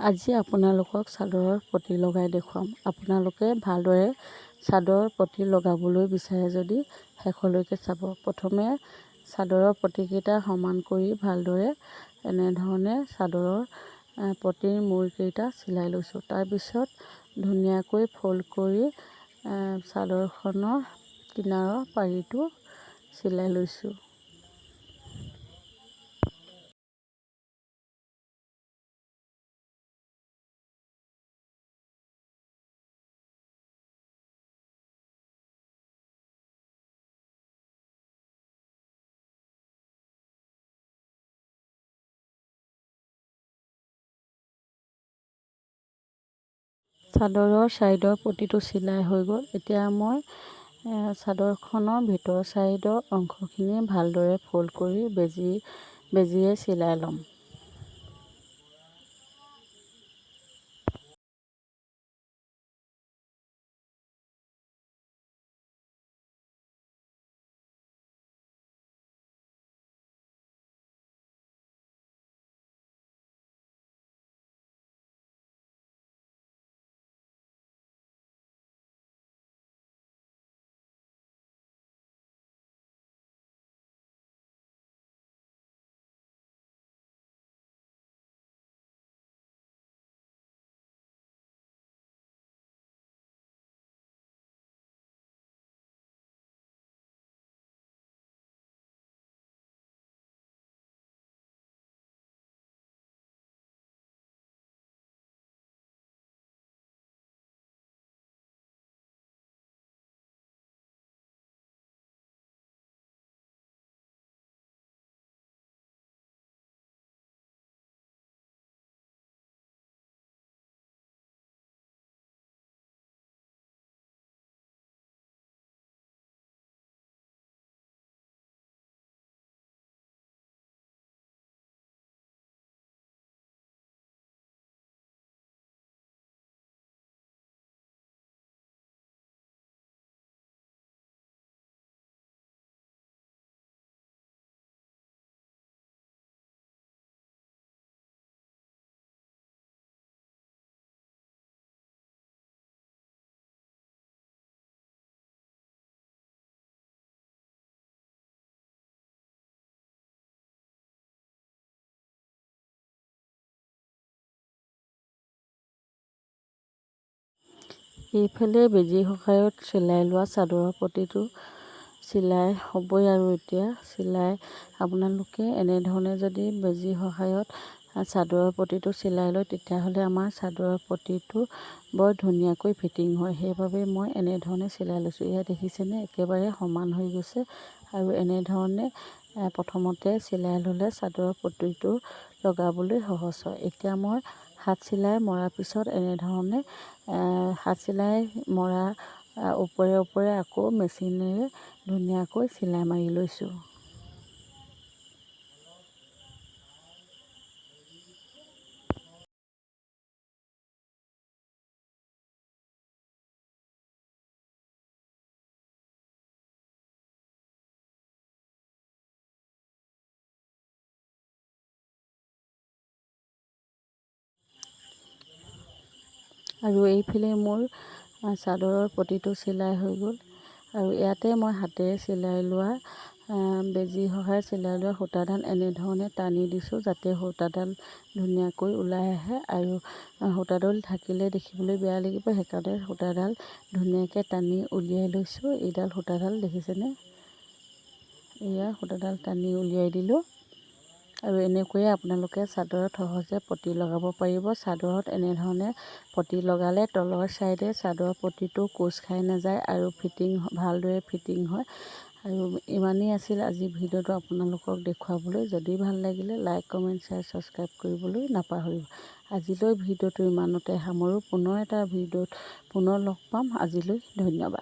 আজি আপোনালোকক চাদৰৰ পতি লগাই দেখুৱাম। আপোনালোকে ভালদৰে চাদৰৰ পতি লগাবলৈ বিচাৰে যদি শেষলৈকে চাব। প্ৰথমে চাদৰৰ পতিকেইটা সমান কৰি ভালদৰে এনেধৰণে চাদৰৰ পতিৰ মূৰকেইটা চিলাই লৈছোঁ। তাৰপিছত ধুনীয়াকৈ ফল্ড কৰি চাদৰখনৰ কিনাৰৰ পাৰিটো চিলাই লৈছোঁ। চাদৰৰ ছাইডৰ পতিটো চিলাই হৈ গ'ল। এতিয়া মই চাদৰখনৰ ভিতৰ ছাইডৰ অংশখিনি ভালদৰে ফল্ড কৰি বেজিৰে চিলাই ল'ম। এইফালে বেজীৰ সহায়ত চিলাই লোৱা চাদৰৰ পতিটো চিলাই হ'বই। আৰু এতিয়া আপোনালোকে এনেধৰণে যদি বেজীৰ সহায়ত চাদৰৰ পতিটো চিলাই লয় তেতিয়াহ'লে আমাৰ চাদৰৰ পতিটো বৰ ধুনীয়াকৈ ফিটিং হয়। সেইবাবে মই এনেধৰণে চিলাই লৈছোঁ। এয়া দেখিছেনে, একেবাৰে সমান হৈ গৈছে। আৰু এনেধৰণে প্ৰথমতে চিলাই ল'লে চাদৰৰ পতিটো লগাবলৈ সহজ হয়। এতিয়া মই হাত চিলাই মৰাৰ পিছত এনেধৰণে হাত চিলাই মৰা ওপৰে আকৌ মেচিনেৰে ধুনীয়াকৈ চিলাই মাৰি লৈছোঁ। আৰু এইফালে মোৰ চাদৰৰ পতিটো চিলাই হৈ গ'ল। আৰু ইয়াতে মই হাতেৰে চিলাই লোৱা বেজীৰ সহায়ত চিলাই লোৱা সূতাডাল এনেধৰণে টানি দিছোঁ যাতে সূতাডাল ধুনীয়াকৈ ওলাই আহে। আৰু সূতাডাল থাকিলে দেখিবলৈ বেয়া লাগিব, সেইকাৰণে সূতাডাল ধুনীয়াকৈ টানি উলিয়াই লৈছোঁ। এইডাল সূতাডাল দেখিছেনে, এয়া সূতাডাল টানি উলিয়াই দিলোঁ। আৰু এনেকৈয়ে আপোনালোকে চাদৰত সহজে পতি লগাব পাৰিব। চাদৰত এনেধৰণে পতি লগালে তলৰ ছাইডে চাদৰৰ পতিটো কোচ খাই নাযায় আৰু ভালদৰে ফিটিং হয়। আৰু ইমানেই আছিল আজিৰ ভিডিঅ'টো আপোনালোকক দেখুৱাবলৈ। যদি ভাল লাগিলে লাইক, কমেণ্ট, শ্বেয়াৰ, ছাবস্ক্ৰাইব কৰিবলৈ নাপাহৰিব। আজিলৈ ভিডিঅ'টো ইমানতে সামৰোঁ। পুনৰ এটা ভিডিঅ'ত পুনৰ লগ পাম। আজিলৈ ধন্যবাদ।